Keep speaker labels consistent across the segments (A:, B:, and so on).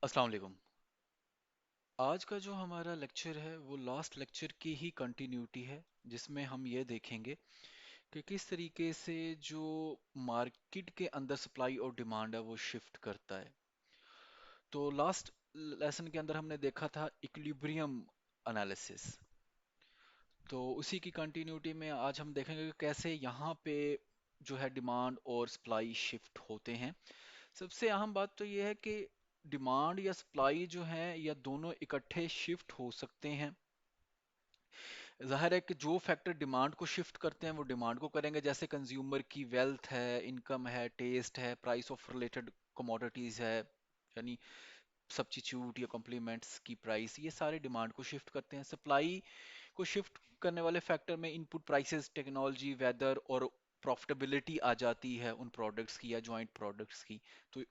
A: अस्सलाम वालेकुम। आज का जो हमारा लेक्चर है वो लास्ट लेक्चर की ही कंटिन्यूटी है, जिसमें हम ये देखेंगे कि किस तरीके से जो मार्केट के अंदर सप्लाई और डिमांड है वो शिफ्ट करता है। तो लास्ट लेसन के अंदर हमने देखा था इक्विलिब्रियम एनालिसिस। तो उसी की कंटिन्यूटी में आज हम देखेंगे कि कैसे यहाँ पे जो है डिमांड और सप्लाई शिफ्ट होते हैं। सबसे अहम बात तो ये है कि डिमांड या सप्लाई जो है या दोनों इकट्ठे शिफ्ट हो सकते हैं। जाहिर है कि जो फैक्टर डिमांड को शिफ्ट करते हैं वो डिमांड को करेंगे, जैसे कंज्यूमर की वेल्थ है, इनकम है, टेस्ट है, प्राइस ऑफ रिलेटेड कमोडिटीज है, यानी सब्स्टिट्यूट या कॉम्प्लीमेंट्स की प्राइस, ये सारे डिमांड को शिफ्ट करते हैं। सप्लाई को शिफ्ट करने वाले फैक्टर में इनपुट प्राइसेस, टेक्नोलॉजी, वेदर और प्रॉफिटेबिलिटी आ जाती है उन प्रोडक्ट्स की या जॉइंट प्रोडक्ट्स की। तो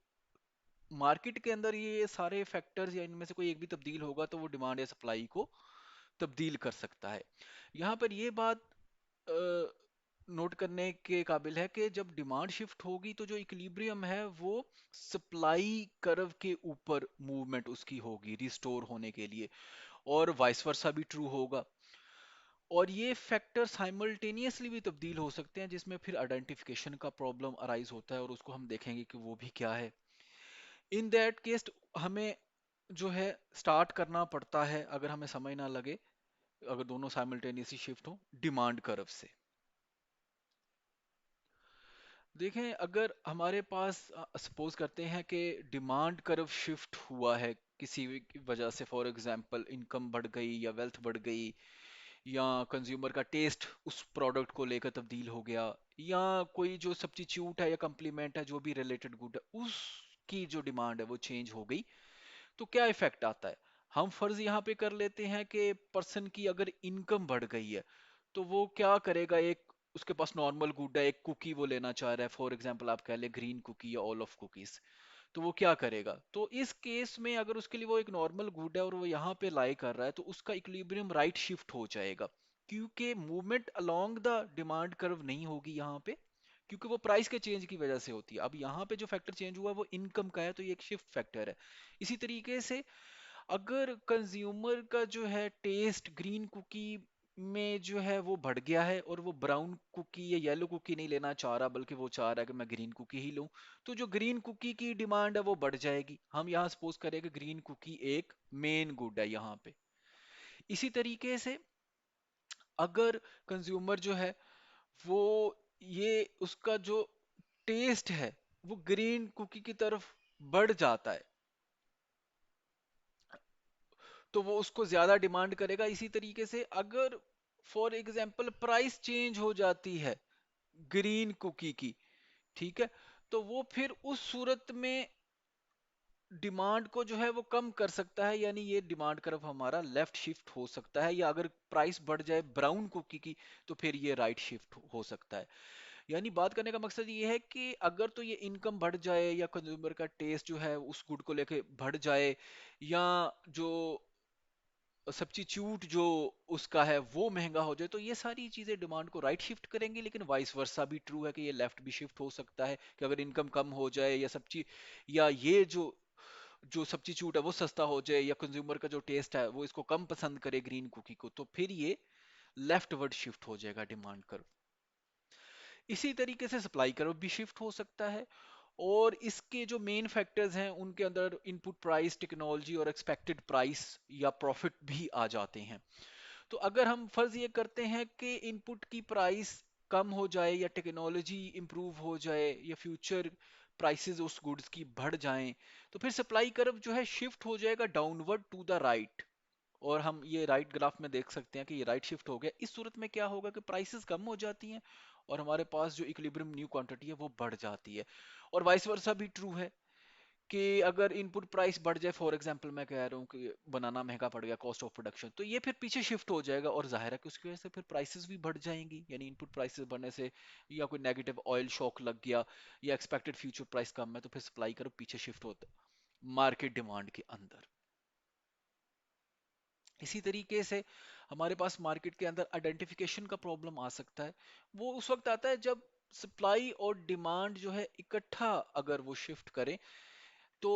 A: मार्केट के अंदर ये सारे फैक्टर्स या इनमें से कोई एक भी तब्दील होगा तो वो डिमांड या सप्लाई को तब्दील कर सकता है। यहाँ पर ये बात नोट करने के काबिल है कि जब डिमांड शिफ्ट होगी तो जो इक्विलिब्रियम है वो सप्लाई कर्व के ऊपर मूवमेंट उसकी होगी रिस्टोर होने के लिए, और वाइस वर्सा भी ट्रू होगा। और ये फैक्टर साइमल्टेनियसली भी तब्दील हो सकते हैं, जिसमें फिर आइडेंटिफिकेशन का प्रॉब्लम अराइज होता है, और उसको हम देखेंगे कि वो भी क्या है। इन दैट केस हमें जो है स्टार्ट करना पड़ता है, अगर हमें समय ना लगे, अगर दोनों साइमल्टेनियसली शिफ्ट हो, डिमांड कर्व से। देखें, अगर हमारे पास सपोज करते हैं कि डिमांड कर्व शिफ्ट हुआ है किसी भी वजह से, फॉर एग्जांपल इनकम बढ़ गई या वेल्थ बढ़ गई, या कंज्यूमर का टेस्ट उस प्रोडक्ट को लेकर तब्दील हो गया, या कोई जो सब्स्टिट्यूट है या कम्प्लीमेंट है जो भी रिलेटेड गुड है उसकी जो डिमांड है वो चेंज हो गई, तो क्या इफेक्ट आता है। हम फर्ज यहाँ पे कर लेते हैं कि पर्सन की अगर इनकम बढ़ गई है तो वो क्या करेगा, एक उसके पास नॉर्मल गुड है, एक कुकी वो लेना चाह रहा है, फॉर एग्जांपल आप कह ले ग्रीन कुकी या ऑल ऑफ कुकीज, तो वो क्या करेगा। तो इस केस में अगर उसके लिए वो एक नॉर्मल गुड है और वो यहाँ पे लाई कर रहा है तो उसका इक्विलिब्रियम राइट शिफ्ट हो जाएगा, क्योंकि movement along the demand curve नहीं होगी यहाँ पे, क्योंकि वो प्राइस के चेंज की वजह से होती है। अब यहाँ पे जो फैक्टर चेंज हुआ वो इनकम का है, तो ये एक शिफ्ट फैक्टर है। इसी तरीके से अगर कंज्यूमर का जो है टेस्ट ग्रीन कुकी में जो है वो बढ़ गया है और वो ब्राउन कुकी या येलो कुकी नहीं लेना चाह रहा, बल्कि वो चाह रहा है कि मैं ग्रीन कुकी ही लूं, तो जो ग्रीन कुकी की डिमांड है वो बढ़ जाएगी। हम यहाँ सपोज करें कि ग्रीन कुकी एक मेन गुड है यहाँ पे। इसी तरीके से अगर कंज्यूमर जो है वो ये उसका जो टेस्ट है वो ग्रीन कुकी की तरफ बढ़ जाता है, तो वो उसको ज्यादा डिमांड करेगा। इसी तरीके से अगर फॉर एग्जांपल प्राइस चेंज हो जाती है ग्रीन कुकी की, ठीक है, तो वो फिर उस सूरत में डिमांड को जो है वो कम कर सकता है, यानी ये डिमांड कर्व हमारा लेफ्ट शिफ्ट हो सकता है। या अगर प्राइस बढ़ जाए ब्राउन कुकी की तो फिर ये राइट शिफ्ट हो सकता है। यानी बात करने का मकसद ये है कि अगर तो ये इनकम बढ़ जाए या कंज्यूमर का टेस्ट जो है उस गुड को लेके बढ़ जाए, या जो सब्स्टिट्यूट जो उसका है वो महंगा हो जाए, तो ये सारी चीजें डिमांड को राइट शिफ्ट करेंगी। लेकिन वाइस वर्सा भी ट्रू है कि ये लेफ्ट भी शिफ्ट हो सकता है, कि अगर इनकम कम हो जाए या सब्जी या ये जो जो सब्स्टिट्यूट है वो सस्ता हो जाए, या कंज्यूमर का जो टेस्ट है वो इसको कम पसंद करे ग्रीन कुकी को, तो फिर ये लेफ्ट वर्ड शिफ्ट हो जाएगा डिमांड कर्व। इसी तरीके से सप्लाई कर्व भी शिफ्ट हो सकता है, और इसके जो मेन फैक्टर्स हैं उनके अंदर इनपुट प्राइस, टेक्नोलॉजी और एक्सपेक्टेड प्राइस या प्रॉफिट भी आ जाते हैं। तो अगर हम फर्ज ये करते हैं कि इनपुट की प्राइस कम हो जाए या टेक्नोलॉजी इंप्रूव हो जाए या फ्यूचर प्राइसेस उस गुड्स की बढ़ जाएं, तो फिर सप्लाई कर्व जो है शिफ्ट हो जाएगा डाउनवर्ड टू द राइट। और हम ये राइट ग्राफ में देख सकते हैं कि ये राइट शिफ्ट हो गया। इस सूरत में क्या होगा कि प्राइसेस कम हो जाती हैं और हमारे पास जो इक्विलिब्रियम न्यू क्वांटिटी है वो बढ़ जाती है। और वाइस वर्सा भी ट्रू है कि अगर इनपुट प्राइस बढ़ जाए, फॉर एग्जांपल मैं कह रहा हूँ कि बनाना महंगा पड़ गया, कॉस्ट ऑफ प्रोडक्शन, तो ये फिर पीछे शिफ्ट हो जाएगा, और जाहिर है कि उसकी वजह से फिर प्राइसेस भी बढ़ जाएंगी, यानी इनपुट प्राइसेस बढ़ने से, या कोई नेगेटिव ऑयल शॉक लग गया या एक्सपेक्टेड फ्यूचर प्राइस कम है, तो फिर सप्लाई करो पीछे शिफ्ट होता है मार्केट डिमांड के अंदर। इसी तरीके से हमारे पास मार्केट के अंदर आइडेंटिफिकेशन का प्रॉब्लम आ सकता है। वो उस वक्त आता है जब सप्लाई और डिमांड जो है इकट्ठा अगर वो शिफ्ट करें, तो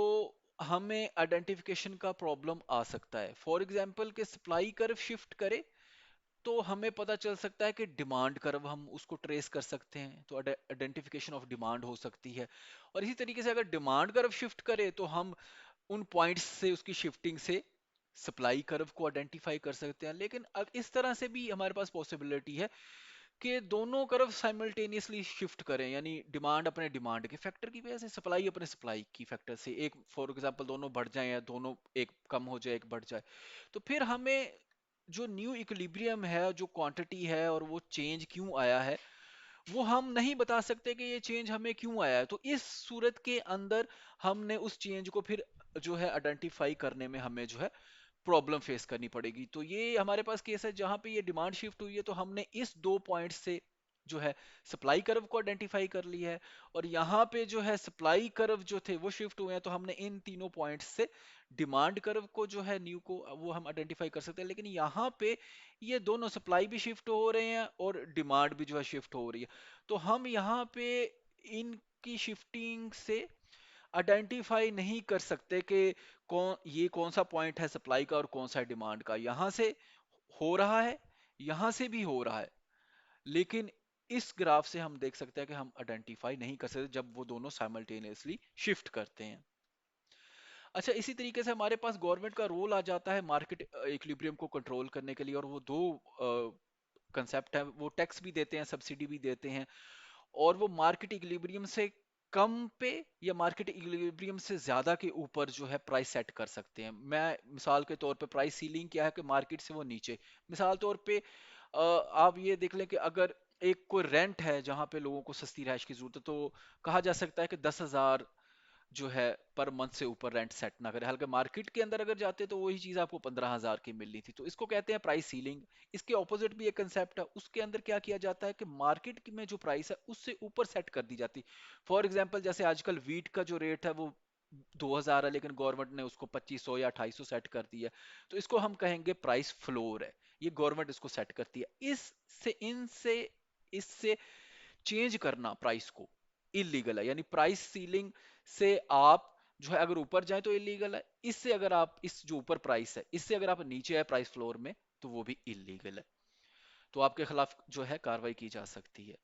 A: हमें आइडेंटिफिकेशन का प्रॉब्लम आ सकता है। फॉर एग्जांपल के सप्लाई कर्व शिफ्ट करे तो हमें पता चल सकता है कि डिमांड कर्व हम उसको ट्रेस कर सकते हैं, तो आइडेंटिफिकेशन ऑफ डिमांड हो सकती है। और इसी तरीके से अगर डिमांड कर्व शिफ्ट करे तो हम उन पॉइंट्स से उसकी शिफ्टिंग से सप्लाई कर्व को आइडेंटिफाई कर सकते हैं। लेकिन इस तरह से भी हमारे पास पॉसिबिलिटी है कि दोनों कर्व साइमल्टेनियसली शिफ्ट करें, यानी डिमांड अपने डिमांड के फैक्टर की वजह से, सप्लाई अपने सप्लाई की फैक्टर से, एक फॉर एग्जांपल दोनों बढ़ जाए या दोनों एक कम हो जाए एक बढ़ जाए। तो फिर हमें जो न्यू इक्विलिब्रियम है, जो क्वांटिटी है और वो चेंज क्यों आया है, वो हम नहीं बता सकते कि ये चेंज हमें क्यों आया है। तो इस सूरत के अंदर हमने उस चेंज को फिर जो है आइडेंटिफाई करने में हमें जो है प्रॉब्लम फेस करनी पड़ेगी। तो ये हमारे पास केस है जहां पे ये डिमांड शिफ्ट हुई है, तो हमने इस दो पॉइंट से जो है सप्लाई कर्व को आइडेंटिफाई कर लिया है। और यहाँ पे जो है सप्लाई कर्व जो थे वो शिफ्ट हुए हैं, तो हमने इन तीनों पॉइंट्स से डिमांड कर्व को जो है न्यू को वो हम आइडेंटिफाई कर सकते हैं। लेकिन यहाँ पे ये दोनों सप्लाई भी शिफ्ट हो रहे हैं और डिमांड भी जो है शिफ्ट हो रही है। तो हम यहाँ पे इनकी शिफ्टिंग से आइडेंटिफाई नहीं कर सकते कि कौन सा पॉइंट है सप्लाई का और कौन सा है डिमांड का। यहां से हो रहा है, यहां से भी हो रहा है, लेकिन इस ग्राफ से हम देख सकते हैं कि हम आइडेंटिफाई नहीं कर सकते जब वो दोनों साइमल्टेनियसली शिफ्ट करते हैं। अच्छा, इसी तरीके से हमारे पास गवर्नमेंट का रोल आ जाता है मार्केट इक्विलिब्रियम को कंट्रोल करने के लिए, और वो दो कंसेप्ट है, वो टैक्स भी देते हैं, सब्सिडी भी देते हैं। और वो मार्केट इक्विलिब्रियम से कम पे या मार्केट इक्विलिब्रियम से ज्यादा के ऊपर जो है प्राइस सेट कर सकते हैं। मैं मिसाल के तौर पे, प्राइस सीलिंग क्या है कि मार्केट से वो नीचे, मिसाल तौर पे आप ये देख लें कि अगर एक कोई रेंट है जहां पे लोगों को सस्ती रहायश की जरूरत है, तो कहा जा सकता है कि 10,000 जो है पर मंथ से ऊपर रेंट सेट ना करे। हालांकि मार्केट के अंदर अगर जाते तो वही चीज आपको 15,000 की मिलनी थी, तो इसको कहते हैं प्राइस सीलिंग। इसके ऑपोजिट भी एक कंसेप्ट है, उसके अंदर क्या किया जाता है कि मार्केट में जो प्राइस है उससे ऊपर सेट कर दी जाती। फॉर एग्जांपल जैसे आजकल वीट का जो रेट है वो 2,000 है, लेकिन गवर्नमेंट ने उसको 2500 या 2,800 सेट कर दिया, तो इसको हम कहेंगे प्राइस फ्लोर है। ये गवर्नमेंट इसको सेट करती है। इससे चेंज करना प्राइस को इलीगल है, यानी प्राइस सीलिंग से आप जो है अगर ऊपर जाए तो इलीगल है, इससे अगर आप इस जो ऊपर प्राइस है इससे अगर आप नीचे आए प्राइस फ्लोर में तो वो भी इलीगल है, तो आपके खिलाफ जो है कार्रवाई की जा सकती है।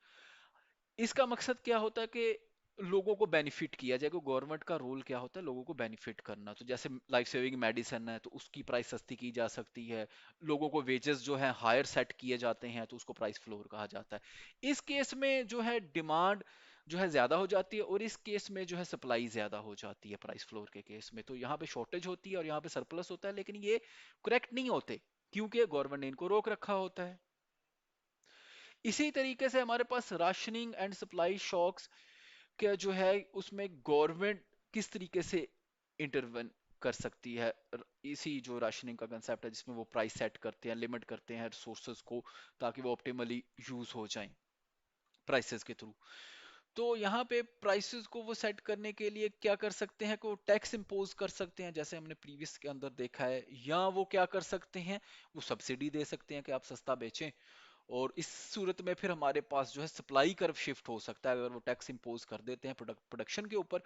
A: इसका मकसद क्या होता है कि लोगों को बेनिफिट किया जाए। गवर्नमेंट का रोल क्या होता है, लोगों को बेनिफिट करना। तो जैसे लाइफ सेविंग मेडिसिन है तो उसकी प्राइस सस्ती की जा सकती है, लोगों को वेजेस जो है हायर सेट किए जाते हैं तो उसको प्राइस फ्लोर कहा जाता है। इस केस में जो है डिमांड जो है ज्यादा हो जाती है और इस केस में जो है सप्लाई ज्यादा हो जाती है प्राइस फ्लोर के केस में। तो यहाँ पे शॉर्टेज होती है और यहाँ पे सरप्लस होता है, लेकिन ये करेक्ट नहीं होते क्योंकि गवर्नमेंट ने इनको रोक रखा होता है। इसी तरीके से हमारे पास राशनिंग एंड सप्लाई शॉक्स क्या जो है उसमें गवर्नमेंट किस तरीके से इंटरवेन कर सकती है। इसी जो राशनिंग का कंसेप्ट है जिसमें वो प्राइस सेट करते हैं, लिमिट करते हैं रिसोर्सेज को ताकि वो ऑप्टिमली यूज हो जाएं प्राइसेस के थ्रू। तो यहाँ पे प्राइसेस को वो सेट करने के लिए क्या कर सकते हैं कि वो टैक्स इंपोज कर सकते हैं जैसे हमने प्रीवियस के अंदर देखा है, या वो क्या कर सकते हैं, वो सब्सिडी दे सकते हैं कि आप सस्ता बेचें। और इस सूरत में फिर हमारे पास जो है सप्लाई कर्व शिफ्ट हो सकता है, अगर वो टैक्स इंपोज कर देते हैं प्रोडक्शन के ऊपर,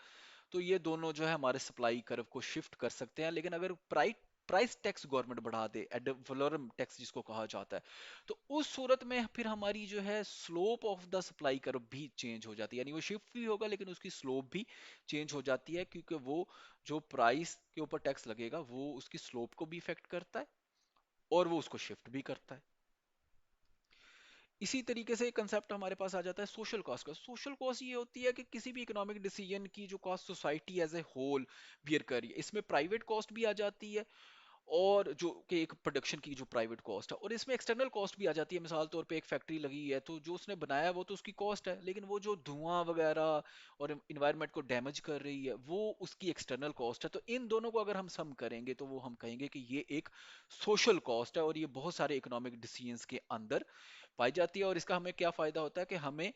A: तो ये दोनों जो है हमारे सप्लाई कर्व को शिफ्ट कर सकते हैं। लेकिन अगर प्राइस प्राइस टैक्स गवर्नमेंट बढ़ा दे, एड वलोरम टैक्स जिसको कहा जाता है, तो उस सूरत में फिर हमारी जो है slope of the supply curve भी चेंज हो जाती है, यानी वो शिफ्ट भी होगा लेकिन उसकी स्लोप भी चेंज हो जाती है, क्योंकि वो जो प्राइस के ऊपर टैक्स लगेगा वो उसकी स्लोप को भी इफेक्ट करता है और वो उसको शिफ्ट भी करता है। इसी तरीके से एक कंसेप्ट हमारे पास आ जाता है सोशल कॉस्ट का। सोशल कॉस्ट ये होती है कि किसी भी इकोनॉमिक डिसीजन की जो cost society as a whole bear कर रही है, इसमें प्राइवेट कॉस्ट भी आ जाती है और जो कि एक प्रोडक्शन की जो प्राइवेट कॉस्ट है, और इसमें एक्सटर्नल कॉस्ट भी आ जाती है। मिसाल तौर पे एक फैक्ट्री लगी है तो जो उसने बनाया वो तो उसकी कॉस्ट है, लेकिन वो जो धुआं वगैरह और इन्वायरमेंट को डैमेज कर रही है वो उसकी एक्सटर्नल कॉस्ट है। तो इन दोनों को अगर हम सम करेंगे तो वो हम कहेंगे कि ये एक सोशल कॉस्ट है, और ये बहुत सारे इकोनॉमिक डिसीजंस के अंदर पाई जाती है। और इसका हमें क्या फायदा होता है कि हमें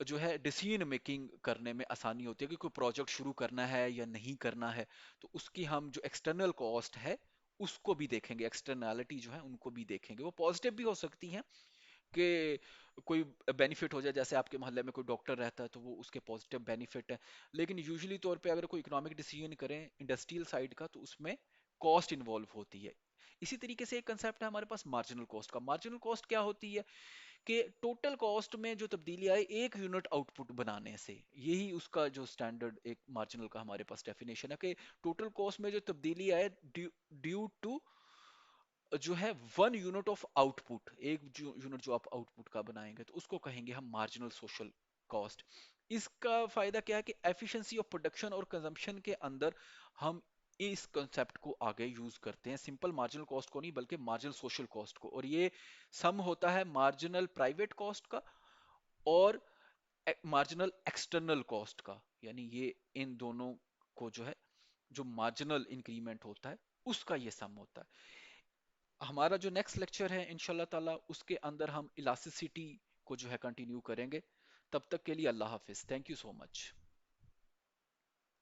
A: जो है डिसीजन मेकिंग करने में आसानी होती है कि कोई प्रोजेक्ट शुरू करना है या नहीं करना है, तो उसकी हम जो एक्सटर्नल कॉस्ट है उसको भी देखेंगे, एक्सटर्नैलिटी जो है उनको भी देखेंगे। वो पॉजिटिव भी हो सकती हैं, के कोई बेनिफिट हो जाए, जैसे आपके मोहल्ले में कोई डॉक्टर रहता है तो वो उसके पॉजिटिव बेनिफिट है। लेकिन यूजुअली तौर पे अगर कोई इकोनॉमिक डिसीजन करें इंडस्ट्रियल साइड का, तो उसमें कॉस्ट इन्वॉल्व होती है। इसी तरीके से एक कंसेप्ट है हमारे पास मार्जिनल कॉस्ट का। मार्जिनल कॉस्ट क्या होती है कि टोटल कॉस्ट में जो तब्दीली आए एक यूनिट आउटपुट बनाने से, यही उसका जो स्टैंडर्ड एक मार्जिनल का हमारे पास डेफिनेशन है कि टोटल कॉस्ट में जो तब्दीली आए ड्यू टू जो है वन यूनिट ऑफ आउटपुट, एक जो यूनिट जो आप आउटपुट का बनाएंगे तो उसको कहेंगे हम मार्जिनल सोशल कॉस्ट। इसका फायदा क्या है कि एफिशिएंसी ऑफ प्रोडक्शन और कंजम्पशन के अंदर हम इस कंसेप्ट को आगे यूज करते हैं, सिंपल मार्जिनल कॉस्ट को नहीं बल्कि मार्जिनल सोशल कॉस्ट को। और ये सम होता है मार्जिनल प्राइवेट कॉस्ट का और मार्जिनल एक्सटर्नल कॉस्ट का, यानी ये इन दोनों को जो है जो मार्जिनल इंक्रीमेंट होता है उसका ये सम होता है। हमारा जो नेक्स्ट लेक्चर है इंशाल्लाह ताला उसके अंदर हम इलास्टिसिटी को जो है कंटिन्यू करेंगे। तब तक के लिए अल्लाह हाफिज, थैंक यू सो मच।